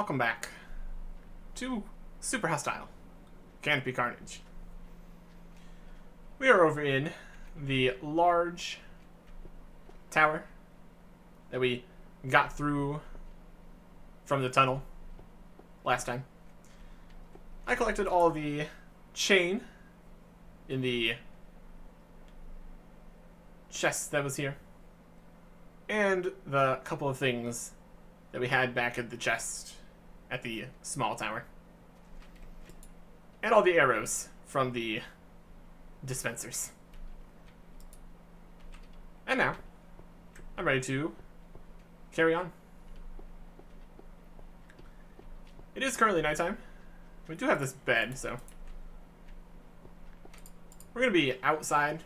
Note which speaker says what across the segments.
Speaker 1: welcome back to Super Hostile, Canopy Carnage. We are over in the large tower that we got through from the tunnel last time. I collected all the chain in the chest that was here, and the couple of things that we had back at the chest at the small tower, and all the arrows from the dispensers. And now I'm ready to carry on. It is currently nighttime. We do have this bed, so we're gonna be outside,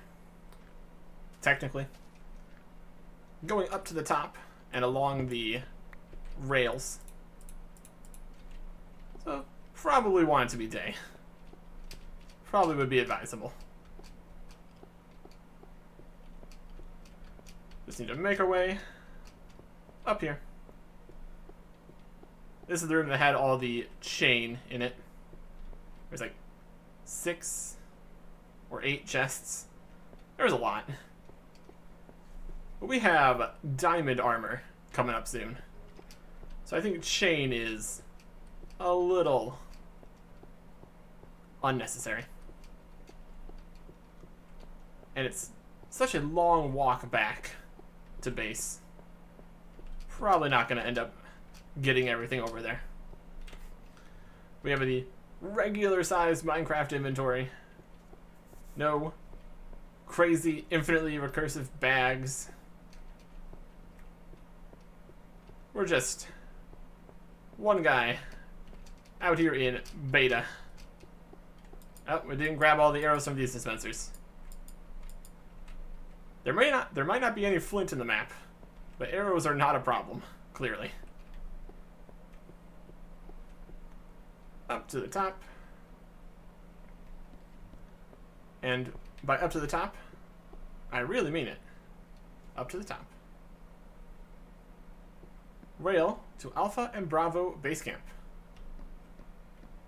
Speaker 1: technically, going up to the top and along the rails. So probably want it to be day. Probably would be advisable. Just need to make our way up here. This is the room that had all the chain in it. There's like 6 or 8 chests. There's a lot. But we have diamond armor coming up soon. So I think chain is a little unnecessary. And it's such a long walk back to base. Probably not going to end up getting everything over there. We have the regular sized Minecraft inventory. No crazy infinitely recursive bags. We're just one guy out here in beta. Oh, we didn't grab all the arrows from these dispensers. There might not be any flint in the map, but arrows are not a problem, clearly. Up to the top. And by up to the top, I really mean it. Up to the top. Rail to Alpha and Bravo base camp.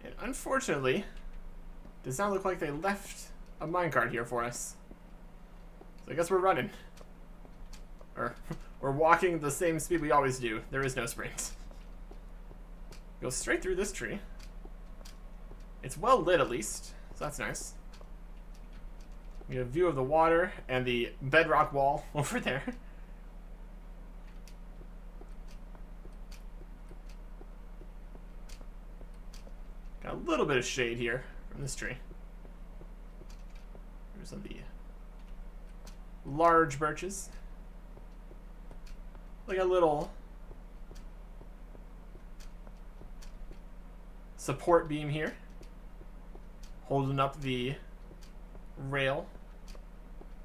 Speaker 1: And unfortunately, does not look like they left a minecart here for us. So I guess we're running. Or we're walking the same speed we always do. There is no sprint. Go straight through this tree. It's well lit at least, so that's nice. We have a view of the water and the bedrock wall over there. Got a little bit of shade here from this tree. There's some of the large birches. Like a little support beam here, holding up the rail.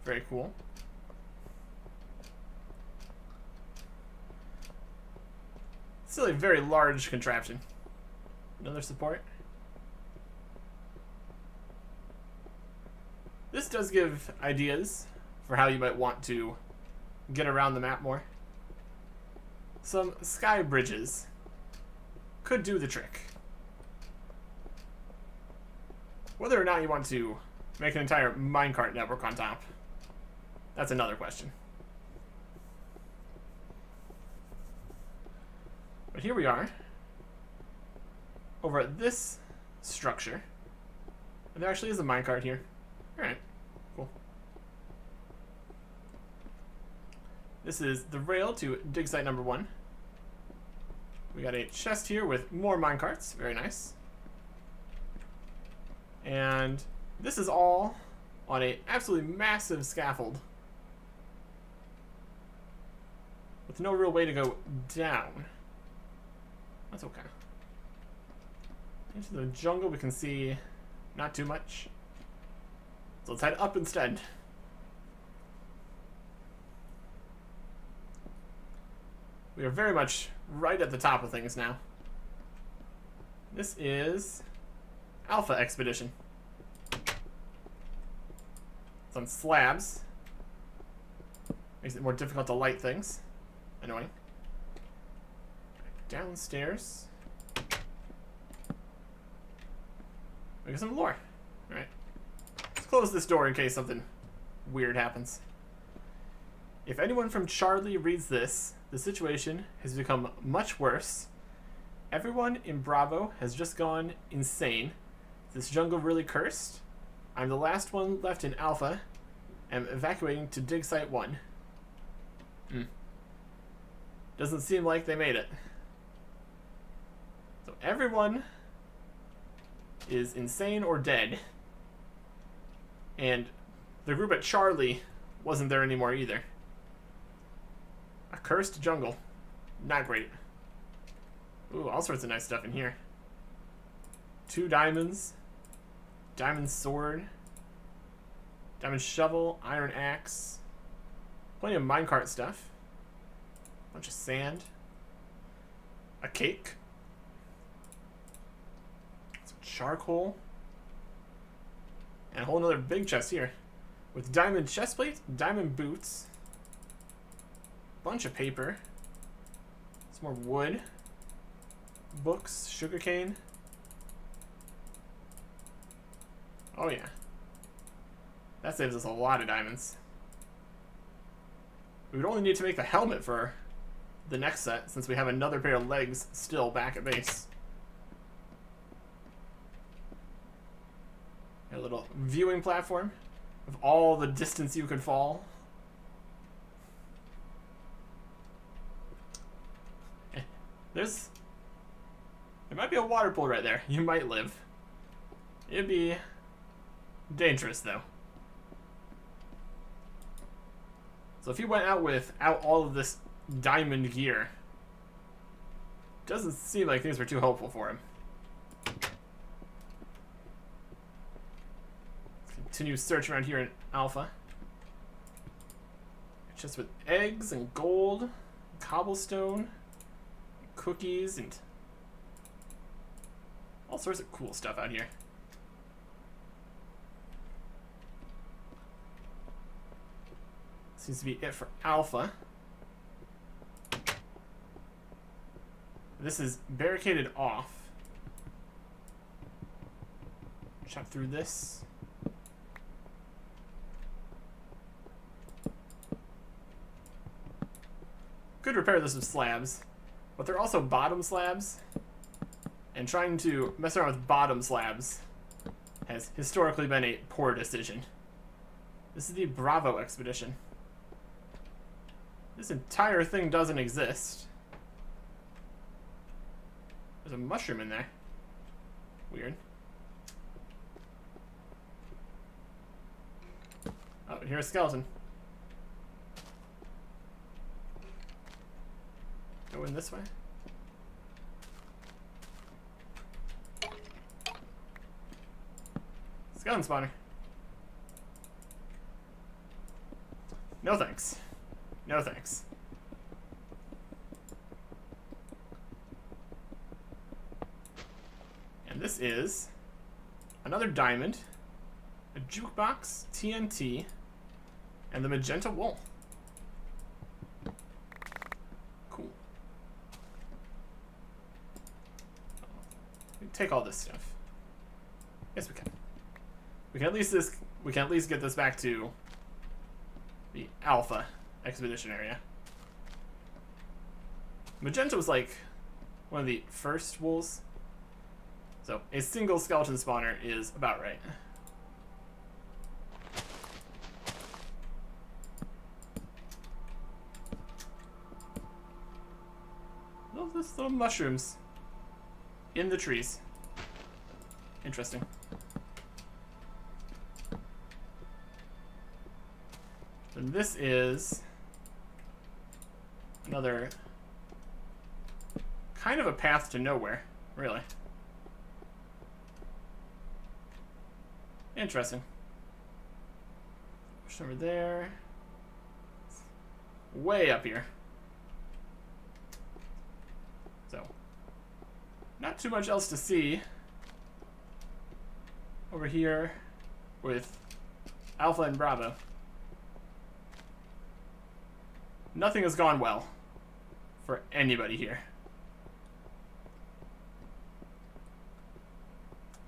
Speaker 1: Very cool. Still a very large contraption. Another support. This does give ideas for how you might want to get around the map more. Some sky bridges could do the trick. Whether or not you want to make an entire minecart network on top, that's another question. But here we are, over at this structure. And there actually is a minecart here. Alright, cool. This is the rail to dig site number 1. We got a chest here with more minecarts. Very nice. And this is all on a absolutely massive scaffold with no real way to go down. That's okay. Into the jungle we can see not too much. So let's head up instead. We are very much right at the top of things now. This is Alpha Expedition. It's on slabs. Makes it more difficult to light things. Annoying. Downstairs. We get some lore. Alright. Let's close this door in case something weird happens. If anyone from Charlie reads this, the situation has become much worse. Everyone in Bravo has just gone insane. Is this jungle really cursed? I'm the last one left in Alpha. I'm evacuating to dig site 1. Doesn't seem like they made it. So everyone is insane or dead. And the group at Charlie wasn't there anymore either. A cursed jungle. Not great. Ooh, all sorts of nice stuff in here. 2 diamonds. Diamond sword. Diamond shovel. Iron axe. Plenty of minecart stuff. Bunch of sand. A cake. Some charcoal. And a whole nother big chest here. With diamond chest plates, diamond boots. Bunch of paper. Some more wood. Books, sugarcane. Oh yeah. That saves us a lot of diamonds. We would only need to make the helmet for the next set, since we have another pair of legs still back at base. A little viewing platform of all the distance you could fall. There might be a water pool right there. You might live. It'd be dangerous though. So if he went out without all of this diamond gear, doesn't seem like things were too hopeful for him. Let's continue searching around here in Alpha. Just with eggs and gold, cobblestone, cookies, and all sorts of cool stuff out here. Seems to be it for Alpha. This is barricaded off. Chop through this. Could repair this with slabs, but they're also bottom slabs. And trying to mess around with bottom slabs has historically been a poor decision. This is the Bravo expedition. This entire thing doesn't exist. There's a mushroom in there. Weird. Oh, and here's a skeleton. Go in this way. Skeleton spawner. No thanks. No thanks. And this is another diamond, a jukebox, TNT, and the magenta wool. Cool. We can take all this stuff. Yes, we can. We can at least get this back to the Alpha expedition area. Magenta was like one of the first wools. So a single skeleton spawner is about right. Those little mushrooms in the trees. Interesting. And this is another kind of a path to nowhere, really. Interesting. Push over there. Way up here. So, not too much else to see over here with Alpha and Bravo. Nothing has gone well for anybody here.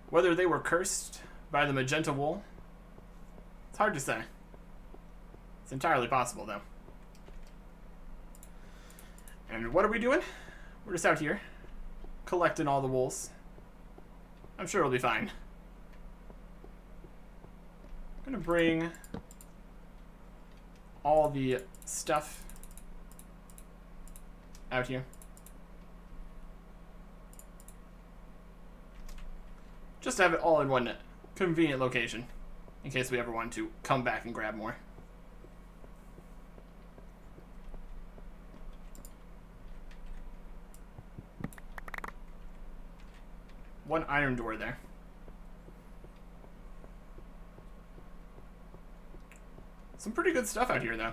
Speaker 1: Whether they were cursed by the magenta wool, it's hard to say. It's entirely possible, though. And what are we doing? We're just out here, collecting all the wools. I'm sure it'll be fine. I'm gonna bring all the stuff out here. Just to have it all in one convenient location, in case we ever want to come back and grab more. One iron door there. Some pretty good stuff out here, though.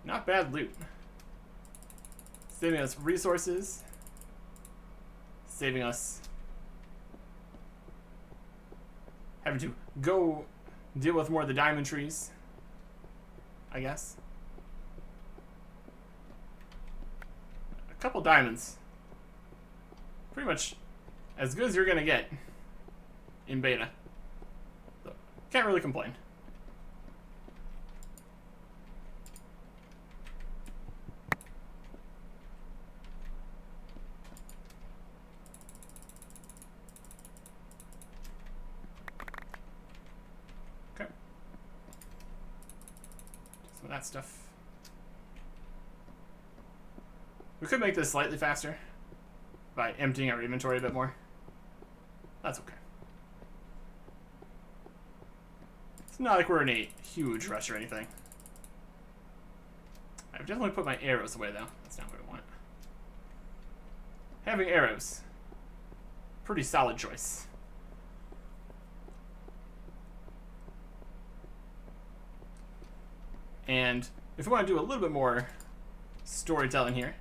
Speaker 1: Not bad loot. Saving us resources. Saving us having to go deal with more of the diamond trees, I guess. A couple diamonds. Pretty much as good as you're gonna get in beta. So, can't really complain. Okay. Some of that stuff. We could make this slightly faster by emptying our inventory a bit more. That's okay. It's not like we're in a huge rush or anything. I've definitely put my arrows away, though. That's not what I want. Having arrows. Pretty solid choice. And if we want to do a little bit more storytelling here,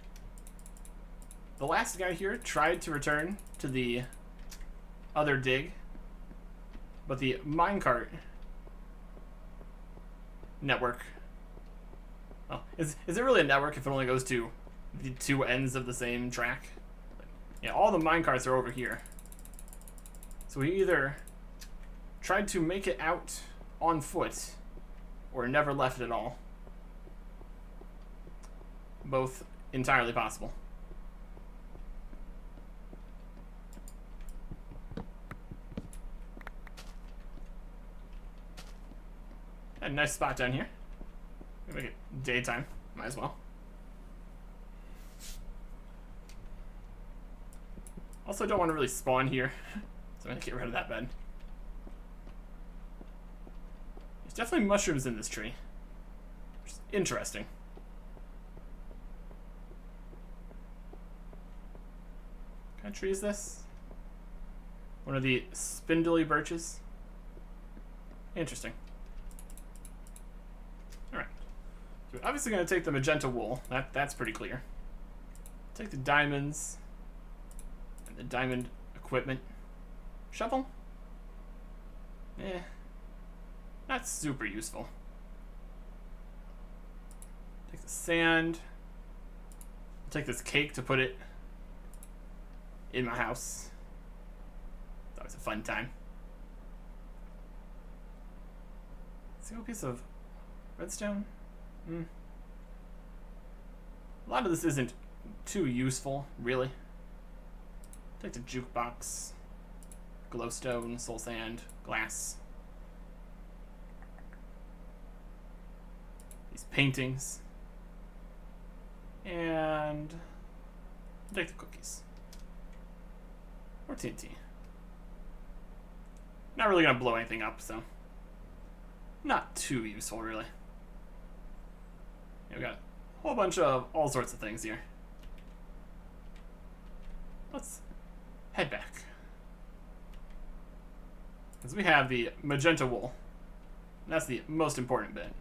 Speaker 1: the last guy here tried to return to the other dig, but the minecart network, well, is it really a network if it only goes to the two ends of the same track? Yeah, all the minecarts are over here. So he either tried to make it out on foot or never left at all. Both entirely possible. A nice spot down here. Make it daytime. Might as well. Also, don't want to really spawn here, so I'm gonna get rid of that bed. There's definitely mushrooms in this tree, which is interesting. What kind of tree is this? One of the spindly birches. Interesting. Alright. So we're obviously going to take the magenta wool. That's pretty clear. Take the diamonds and the diamond equipment. Shovel? Not super useful. Take the sand. I'll take this cake to put it in my house. That was a fun time. Single piece of redstone. A lot of this isn't too useful, really. Take the jukebox, glowstone, soul sand, glass. These paintings. And take the cookies. Or TNT. Not really gonna blow anything up, so not too useful, really. Yeah, we got a whole bunch of all sorts of things here. Let's head back. Because we have the magenta wool. And that's the most important bit.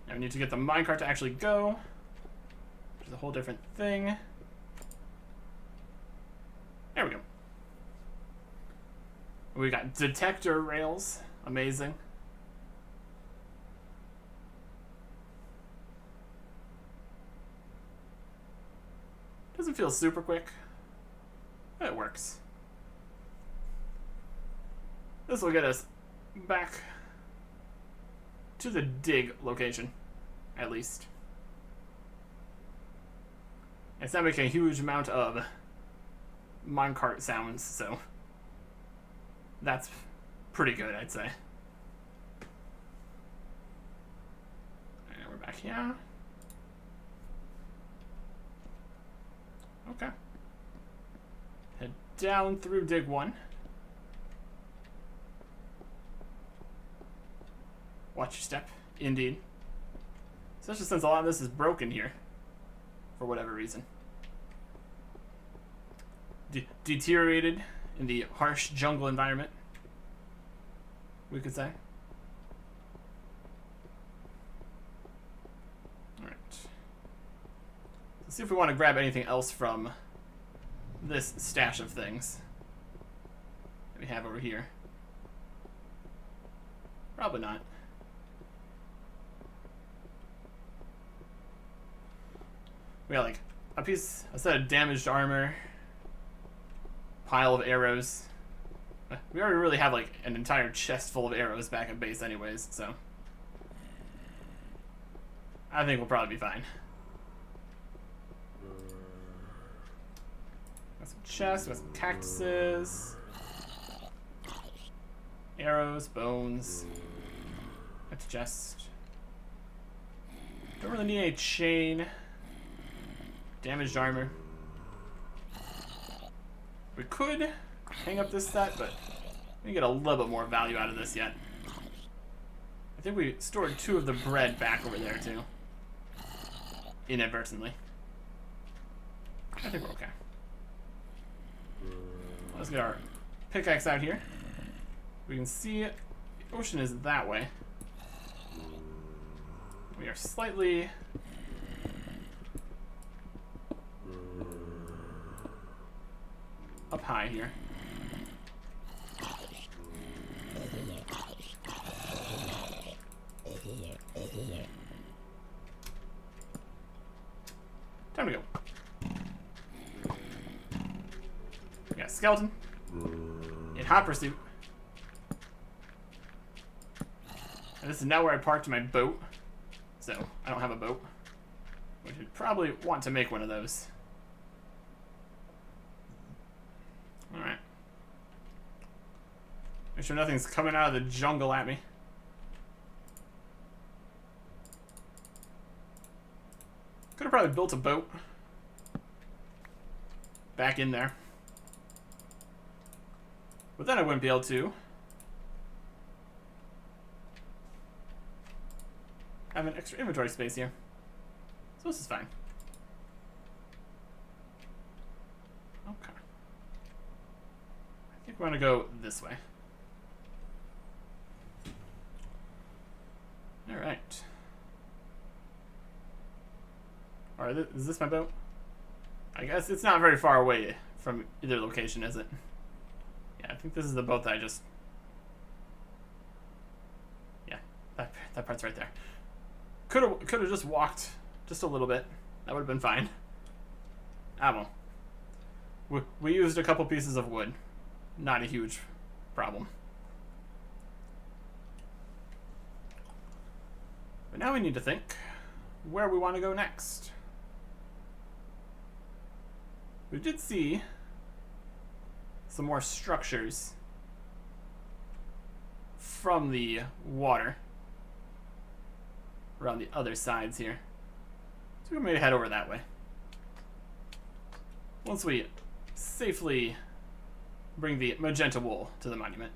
Speaker 1: Now we need to get the minecart to actually go, which is a whole different thing. There we go. We got detector rails. Amazing. Doesn't feel super quick, but it works. This will get us back to the dig location, at least. It's not making a huge amount of minecart sounds, so that's pretty good, I'd say. And we're back here. Okay. Head down through dig 1. Watch your step, indeed. Especially since a lot of this is broken here, for whatever reason. Deteriorated in the harsh jungle environment, we could say. Alright. Let's see if we want to grab anything else from this stash of things that we have over here. Probably not. We got like a set of damaged armor, pile of arrows. We already really have like an entire chest full of arrows back at base anyways, so I think we'll probably be fine. Got some chests, got some cactuses, arrows, bones, empty chest. Don't really need any chain. Damaged armor. We could hang up this set, but we can get a little bit more value out of this yet. I think we stored 2 of the bread back over there too. Inadvertently. I think we're okay. Let's get our pickaxe out here. We can see the ocean is that way. We are slightly up high here. Time to go. We got a skeleton in hot pursuit. And this is now where I parked my boat. So, I don't have a boat. We should probably want to make one of those. Alright. Make sure nothing's coming out of the jungle at me. Could have probably built a boat back in there. But then I wouldn't be able to have an extra inventory space here. So this is fine. Okay. I think we're gonna go this way. Alright. Alright, is this my boat? I guess it's not very far away from either location, is it? Yeah, I think this is the boat that I just... Yeah, that part's right there. Could have just walked just a little bit. That would have been fine. Ah, well. We used a couple pieces of wood. Not a huge problem. But now we need to think where we want to go next. We did see some more structures from the water around the other sides here. So we may head over that way. Once we safely bring the magenta wool to the monument.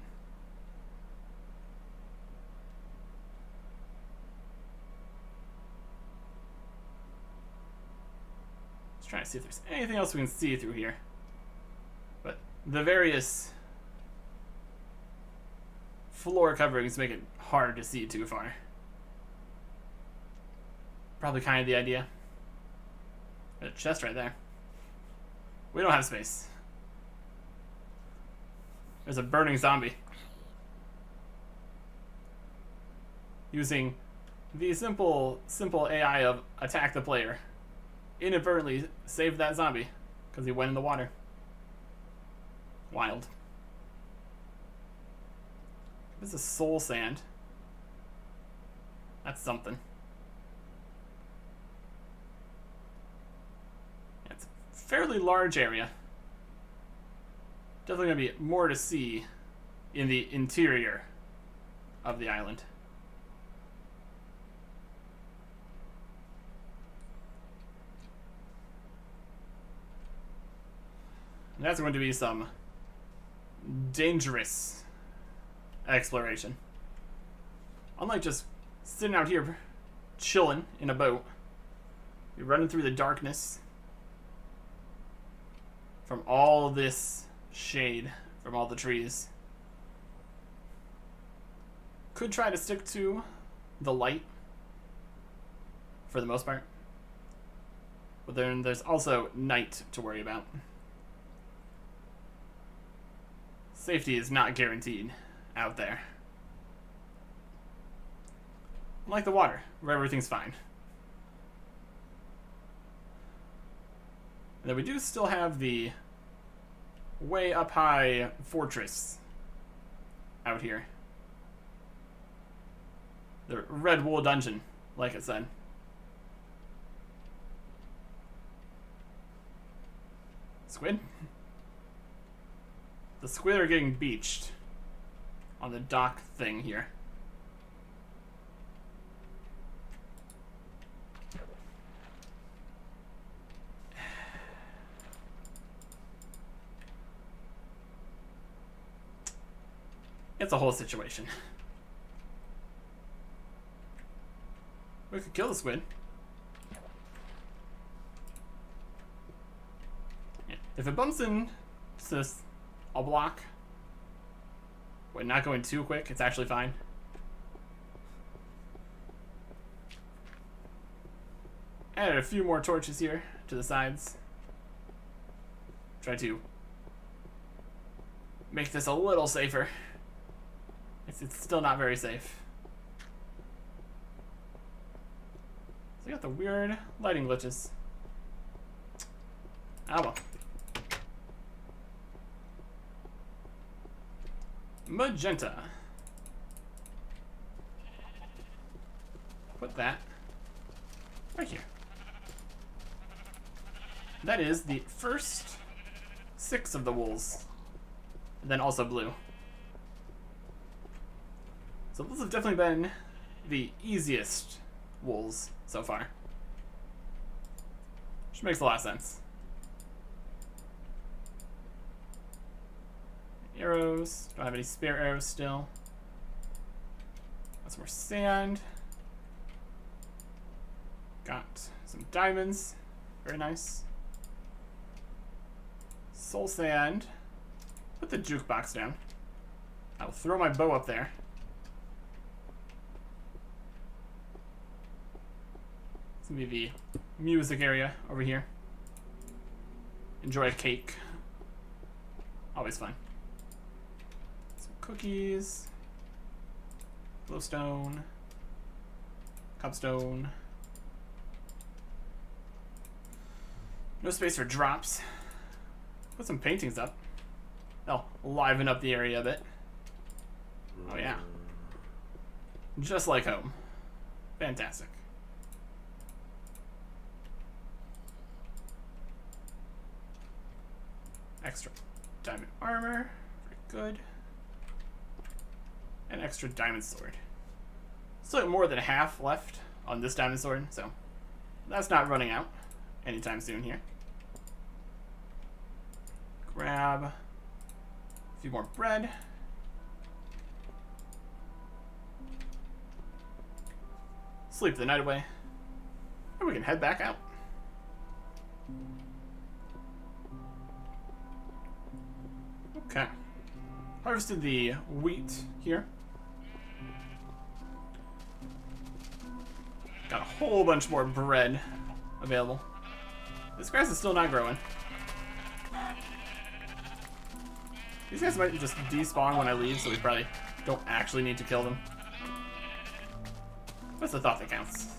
Speaker 1: Just trying to see if there's anything else we can see through here. But the various floor coverings make it hard to see too far. Probably kind of the idea. There's a chest right there. We don't have space. There's a burning zombie. Using the simple AI of attack the player. Inadvertently save that zombie. Because he went in the water. Wild. This is soul sand. That's something. Yeah, it's a fairly large area. Definitely going to be more to see in the interior of the island. And that's going to be some dangerous exploration. Unlike just sitting out here chilling in a boat, you're running through the darkness from all this shade from all the trees. Could try to stick to the light for the most part, but then there's also night to worry about. Safety is not guaranteed out there. Like the water, where everything's fine. And then we do still have the way up high fortress out here. The Red Wool Dungeon, like it said. Squid? The squid are getting beached on the dock thing here. It's a whole situation. We could kill the squid. Yeah. If it bumps into this a block, but not going too quick, it's actually fine. Added a few more torches here to the sides. Try to make this a little safer. It's still not very safe. So you got the weird lighting glitches. Ah well. Magenta. Put that right here. That is the first 6 of the wools. And then also blue. So this has definitely been the easiest wools so far. Which makes a lot of sense. Arrows. Don't have any spare arrows still. Got some more sand. Got some diamonds. Very nice. Soul sand. Put the jukebox down. I will throw my bow up there. This will be the music area over here. Enjoy a cake. Always fun. Some cookies. Glowstone. Cobstone. No space for drops. Put some paintings up. They'll liven up the area a bit. Oh yeah. Just like home. Fantastic. Extra diamond armor. Very good. An extra diamond sword. Still have more than half left on this diamond sword, so that's not running out anytime soon here. Grab a few more bread. Sleep the night away. And we can head back out. Okay. Harvested the wheat here. Got a whole bunch more bread available. This grass is still not growing. These guys might just despawn when I leave, so we probably don't actually need to kill them. That's the thought that counts.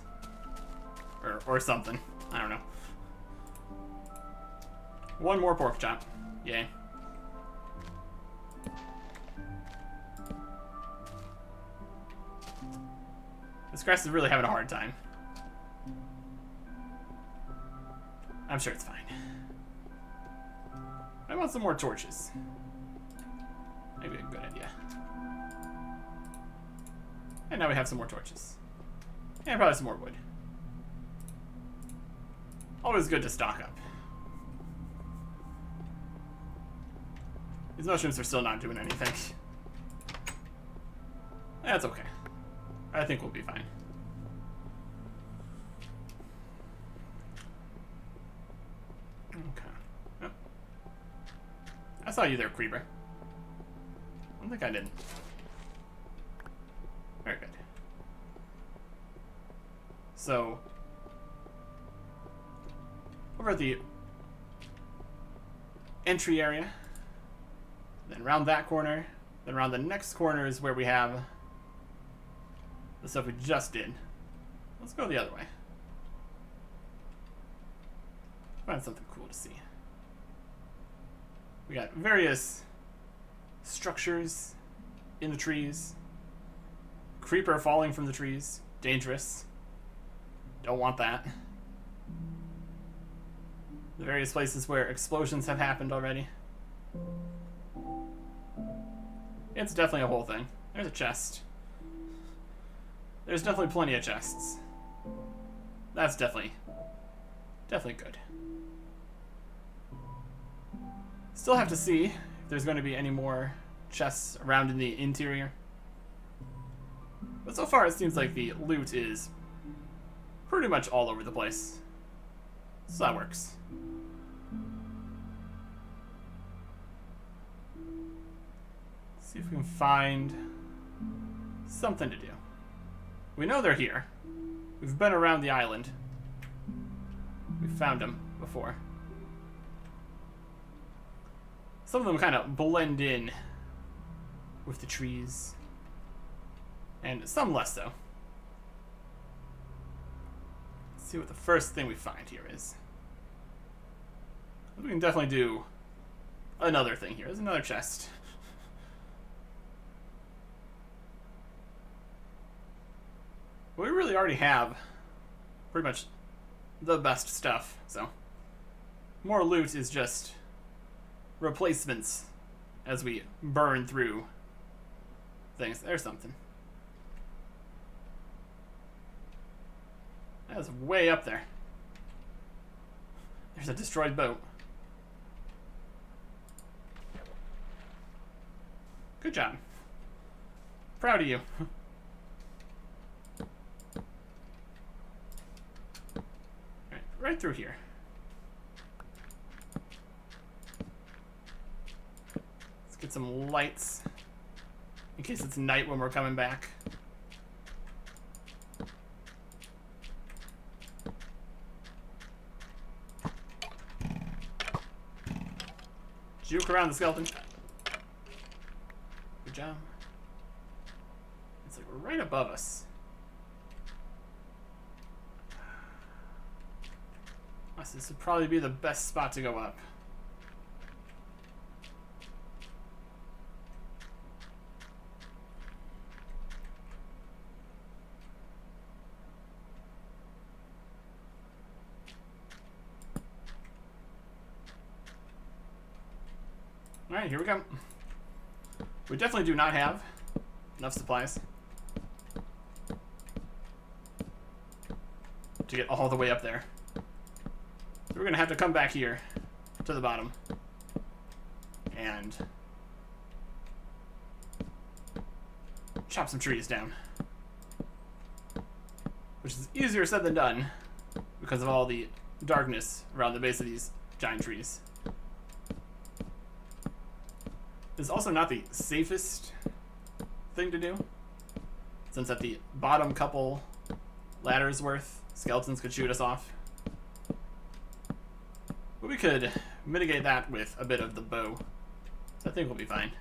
Speaker 1: Or something. I don't know. One more pork chop. Yay. This grass is really having a hard time. I'm sure it's fine. I want some more torches. Maybe a good idea. And now we have some more torches. And probably some more wood. Always good to stock up. These mushrooms are still not doing anything. That's okay. I think we'll be fine. Okay. Yep. I saw you there, creeper. I don't think I didn't. Very good. So, over at the entry area, then around that corner, then around the next corner is where we have the stuff we just did. Let's go the other way. Find something cool to see. We got various structures in the trees. Creeper falling from the trees. Dangerous. Don't want that. The various places where explosions have happened already. It's definitely a whole thing. There's a chest. There's definitely plenty of chests. That's definitely good. Still have to see if there's going to be any more chests around in the interior. But so far it seems like the loot is pretty much all over the place. So that works. See if we can find something to do. We know they're here. We've been around the island. We've found them before. Some of them kind of blend in with the trees. And some less so. Let's see what the first thing we find here is. We can definitely do another thing here. There's another chest. We really already have pretty much the best stuff, so more loot is just replacements as we burn through things. There's something. That's way up there. There's a destroyed boat. Good job. Proud of you. Right through here. Let's get some lights in case it's night when we're coming back. Juke around the skeleton. Good job. It's like we're right above us. This would probably be the best spot to go up. Alright, here we go. We definitely do not have enough supplies to get all the way up there. We're gonna have to come back here to the bottom and chop some trees down, which is easier said than done because of all the darkness around the base of these giant trees. It's also not the safest thing to do, since at the bottom couple ladders worth, skeletons could shoot us off. But we could mitigate that with a bit of the bow. So I think we'll be fine.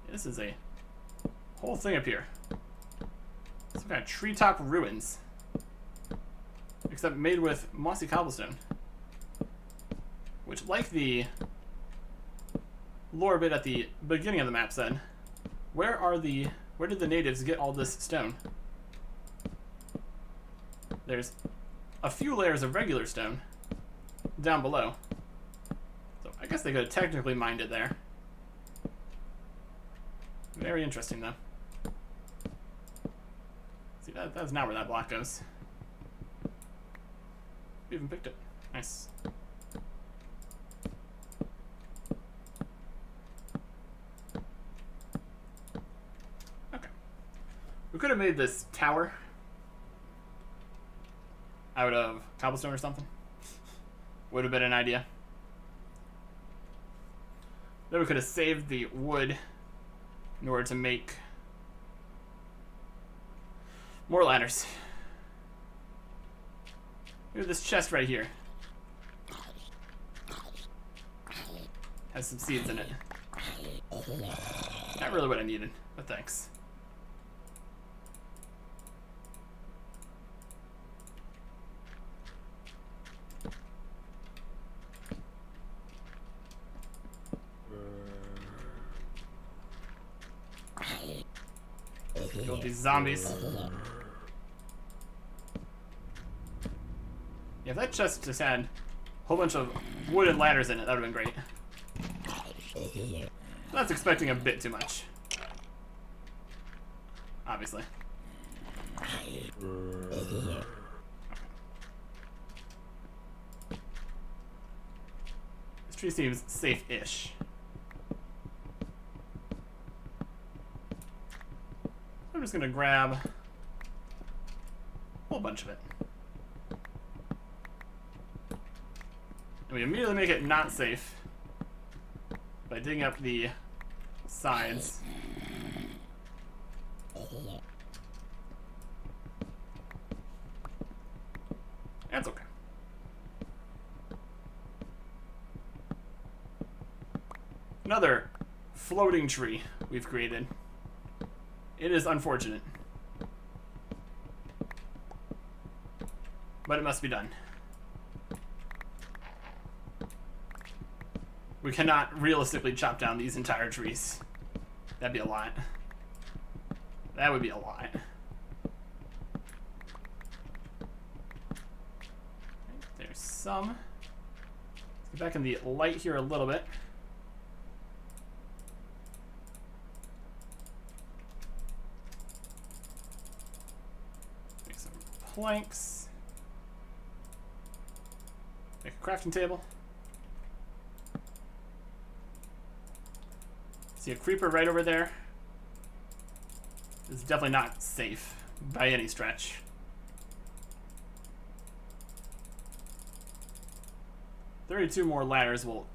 Speaker 1: This is a whole thing up here. Some kind of treetop ruins. except made with mossy cobblestone. Which, like the lore bit at the beginning of the map said, where did the natives get all this stone? There's a few layers of regular stone down below. So I guess they could have technically mined it there. Very interesting, though. See, that's not where that block goes. We even picked it. Nice. Okay. We could have made this tower out of cobblestone or something. Would have been an idea. Then we could have saved the wood in order to make more ladders. We have this chest right here. Has some seeds in it. Not really what I needed, but thanks. Kill these zombies. Yeah, if that chest just had a whole bunch of wooden ladders in it, that would have been great. That's expecting a bit too much. Obviously. This tree seems safe-ish. I'm just gonna grab a whole bunch of it. And we immediately make it not safe by digging up the sides. That's okay. Another floating tree we've created. It is unfortunate, but it must be done. We cannot realistically chop down these entire trees. That'd be a lot. That would be a lot. There's some. Let's get back in the light here a little bit. Make some planks. Make a crafting table. See a creeper right over there. This is definitely not safe by any stretch. "32 more ladders will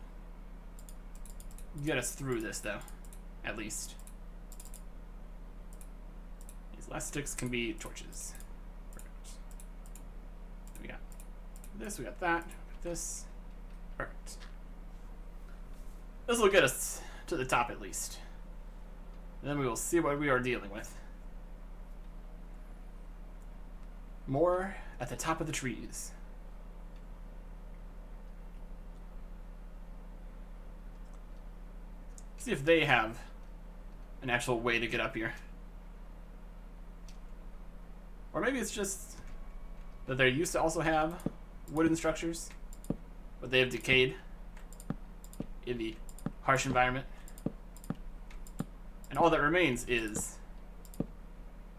Speaker 1: get us through this, though, at least. These last sticks can be torches. Perfect. We got this, we got that, this. Perfect. This will get us to the top at least. And then we will see what we are dealing with. More at the top of the trees. See if they have an actual way to get up here. Or maybe it's just that they used to also have wooden structures, but they have decayed in the harsh environment. And all that remains is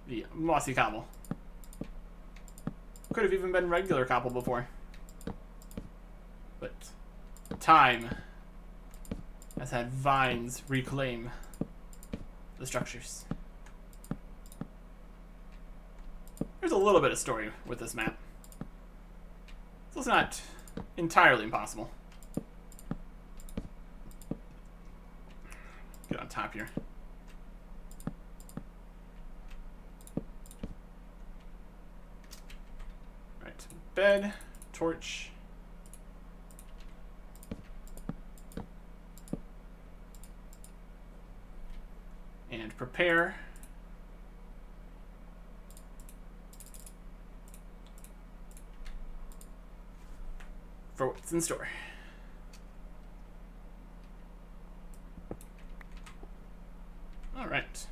Speaker 1: the mossy cobble. Could have even been regular cobble before. But time has had vines reclaim the structures. There's a little bit of story with this map. So it's not entirely impossible. Get on top here. Right, bed, torch. And prepare. for what's in store. Alright.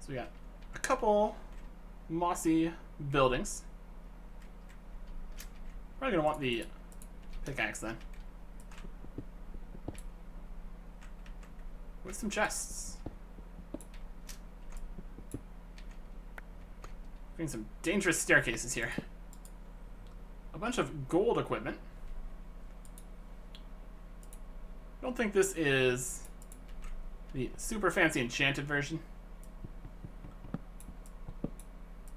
Speaker 1: So we got a couple mossy buildings. Probably gonna want the pickaxe then. With some chests. Getting some dangerous staircases here. A bunch of gold equipment. I don't think this is the super fancy enchanted version.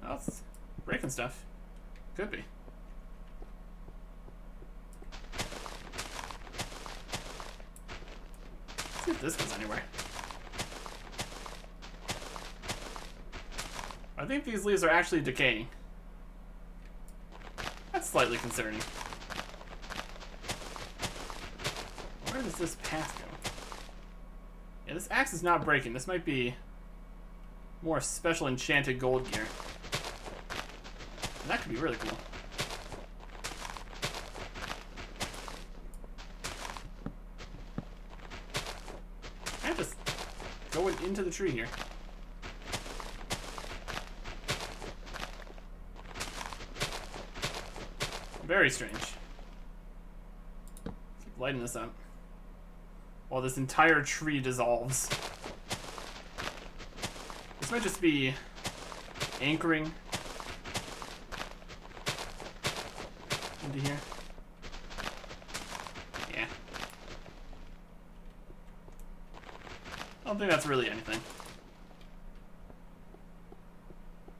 Speaker 1: Oh, it's breaking stuff. Could be. Let's see if this goes anywhere. I think these leaves are actually decaying. That's slightly concerning. Where does this path go? Yeah, this axe is not breaking. This might be more special enchanted gold gear. And that could be really cool. I'm just going into the tree here. Very strange. Keep lighting this up while this entire tree dissolves. This might just be anchoring into here. Yeah. I don't think that's really anything.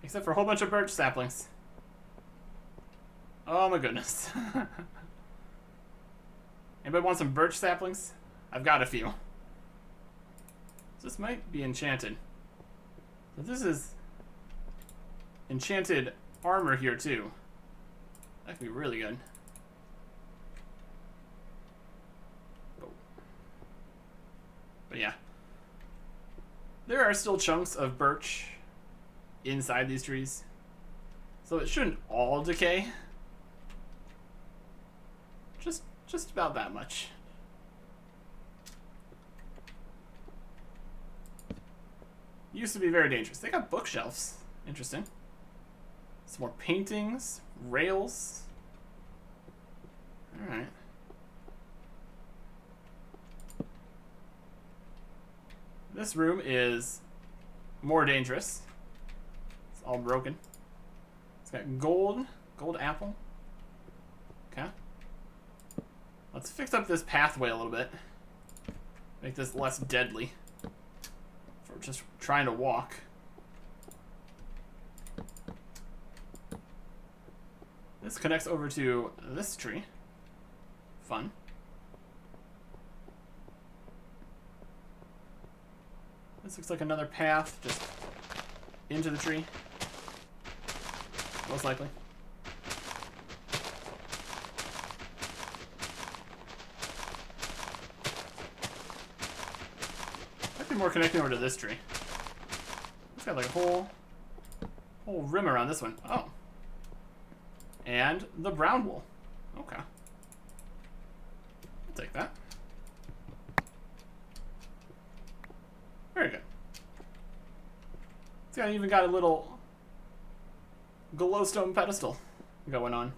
Speaker 1: Except for a whole bunch of birch saplings. Oh my goodness. Anybody want some birch saplings? I've got a few. This might be enchanted. So this is enchanted armor here too. That could be really good. But yeah. There are still chunks of birch inside these trees. So it shouldn't all decay. Just about that much. Used to be very dangerous. They got bookshelves. Interesting. Some more paintings, rails. Alright. This room is more dangerous. It's all broken. It's got gold apple. Okay. Let's fix up this pathway a little bit. Make this less deadly for just trying to walk. This connects over to this tree. Fun. This looks like another path just into the tree. Most likely. More connecting over to this tree. It's got like a whole rim around this one. Oh. And the brown wool. Okay. I'll take that. Very good. It's even got a little glowstone pedestal going on.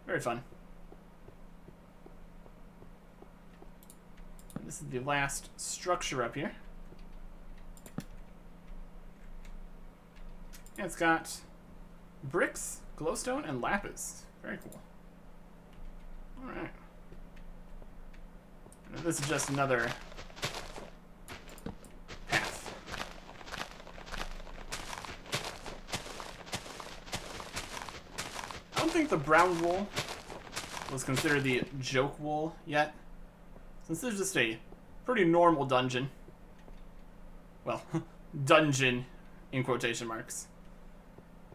Speaker 1: Very fun. This is the last structure up here. And it's got bricks, glowstone, and lapis. Very cool. Alright. This is just another path. I don't think the brown wool was considered the joke wool yet. Since this is just a pretty normal dungeon. Well, dungeon in quotation marks.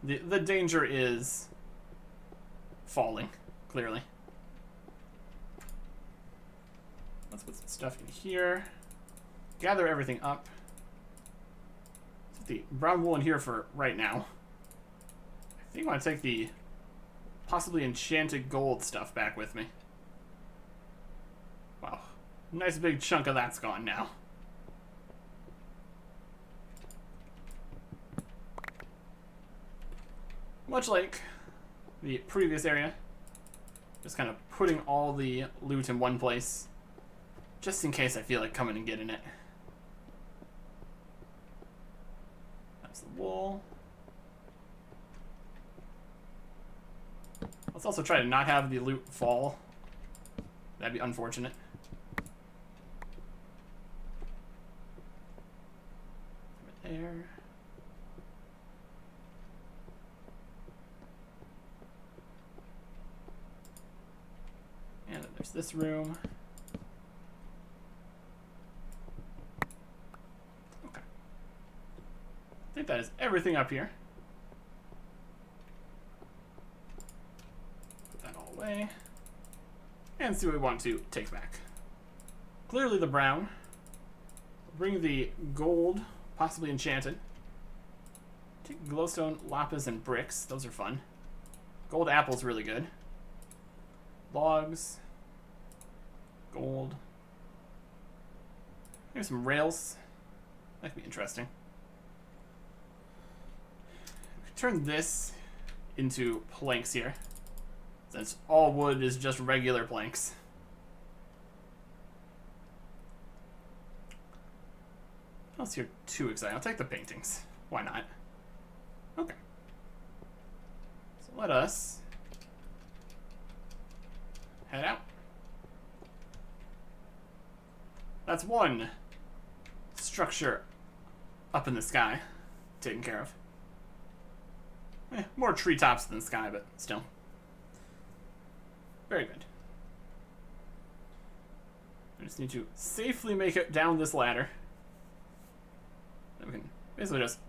Speaker 1: The danger is falling, clearly. Let's put some stuff in here. Gather everything up. Let's put the brown wool in here for right now. I think I want to take the possibly enchanted gold stuff back with me. Wow. Nice big chunk of that's gone now. Much like the previous area, just kind of putting all the loot in one place, just in case I feel like coming and getting it. That's the wool. Let's also try to not have the loot fall. That'd be unfortunate. Over there. And then there's this room. Okay. I think that is everything up here. Put that all away. And see what we want to take back. Clearly the brown. Bring the gold, possibly enchanted. Take glowstone, lapis, and bricks. Those are fun. Gold apple's really good. Logs. Gold. Maybe some rails. That could be interesting. We could turn this into planks here, since all wood is just regular planks. I don't see you're too excited. I'll take the paintings. Why not? Okay. So let us head out. That's one structure up in the sky taken care of. More treetops than sky, but still. Very good. I just need to safely make it down this ladder. Then we can basically just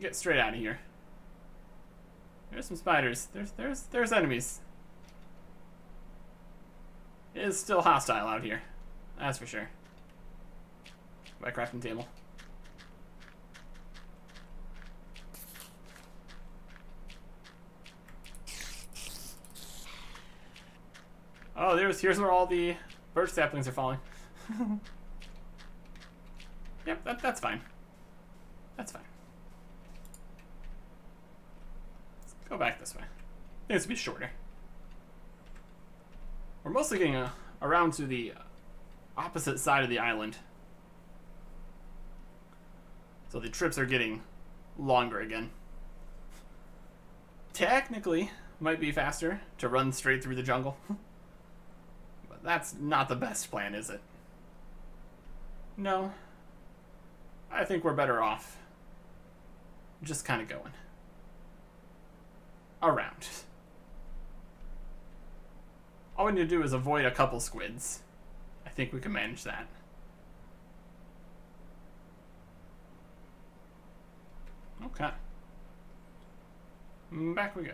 Speaker 1: get straight out of here. There's some spiders. There's enemies. It is still hostile out here. That's for sure. My crafting table. Oh, here's where all the birch saplings are falling. Yep, that's fine. That's fine. Let's go back this way. I think this will be shorter. We're mostly getting around to the opposite side of the island. So the trips are getting longer again. Technically, might be faster to run straight through the jungle. But that's not the best plan, is it? No. I think we're better off just kind of going around. All we need to do is avoid a couple squids. I think we can manage that. Okay. Back we go.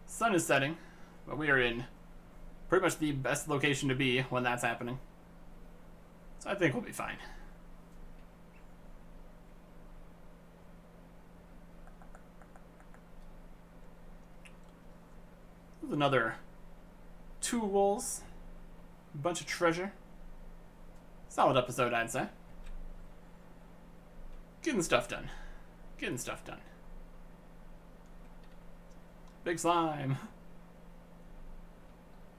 Speaker 1: Sun is setting, but we are in pretty much the best location to be when that's happening. So I think we'll be fine. There's another 2 wolves, a bunch of treasure. Solid episode, I'd say. Getting stuff done. Getting stuff done. Big slime.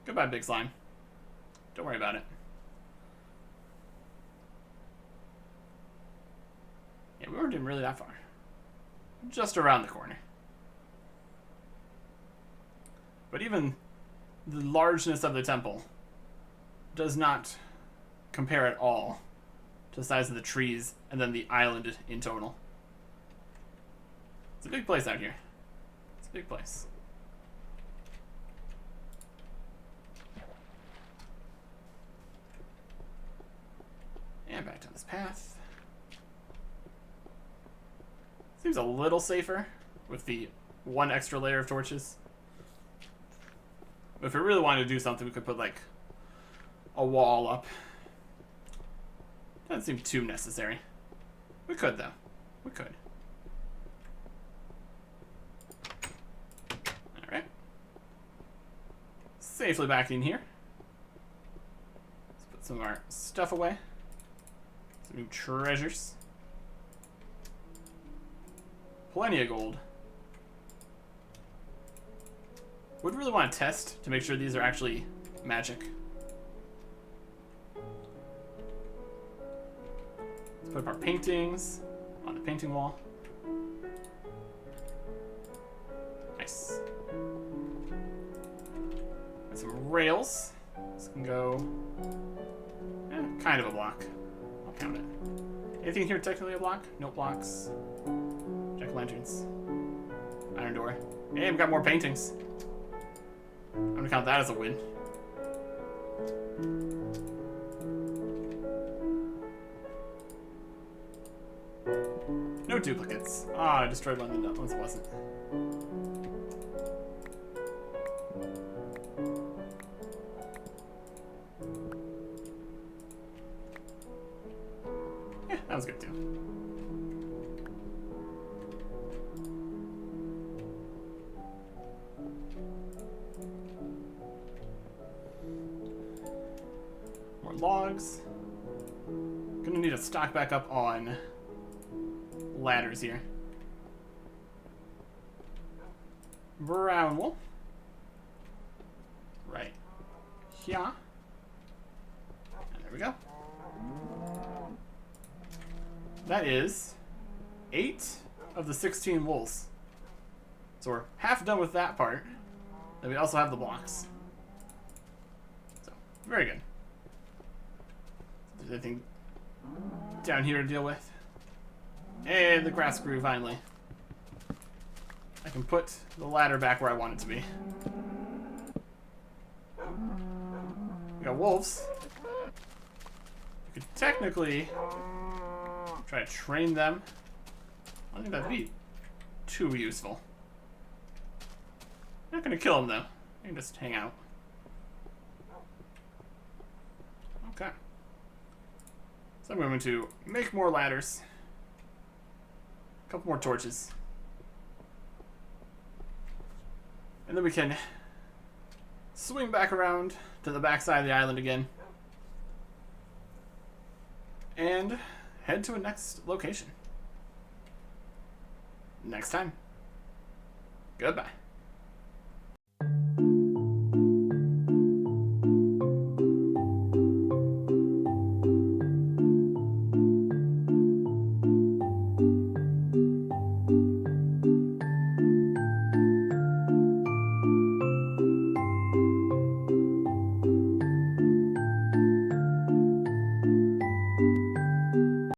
Speaker 1: Goodbye, big slime. Don't worry about it. Yeah, we weren't even really that far. Just around the corner. But even the largeness of the temple does not compare at all to the size of the trees and then the island in total. It's a big place out here. It's a big place. And back down this path. Seems a little safer with the 1 extra layer of torches. But if we really wanted to do something, we could put like a wall up. Doesn't seem too necessary. We could though. We could. Alright. safely back in here. Let's put some of our stuff away. Some new treasures. Plenty of gold. Would really want to test to make sure these are actually magic. Let's put up our paintings on the painting wall. Nice. Got some rails. This can go kind of a block. I'll count it. Anything here technically a block? No blocks. Jack-o'-lanterns. Iron door. Hey, we've got more paintings. I'm gonna count that as a win. No duplicates. Ah, I destroyed one that once wasn't. Yeah, that was good too. More logs. Gonna need to stock back up on ladders here. Brown wool. Right here. And there we go. That is 8 of the 16 wools. So we're half done with that part. Then we also have the blocks. So, very good. Is there anything down here to deal with? And the grass grew finally. I can put the ladder back where I want it to be. We got wolves. You could technically try to train them. I don't think that'd be too useful. I'm not gonna kill them though. I can just hang out. Okay. So I'm going to make more ladders. A couple more torches. And then we can swing back around to the back side of the island again. And head to a next location. Next time. Goodbye.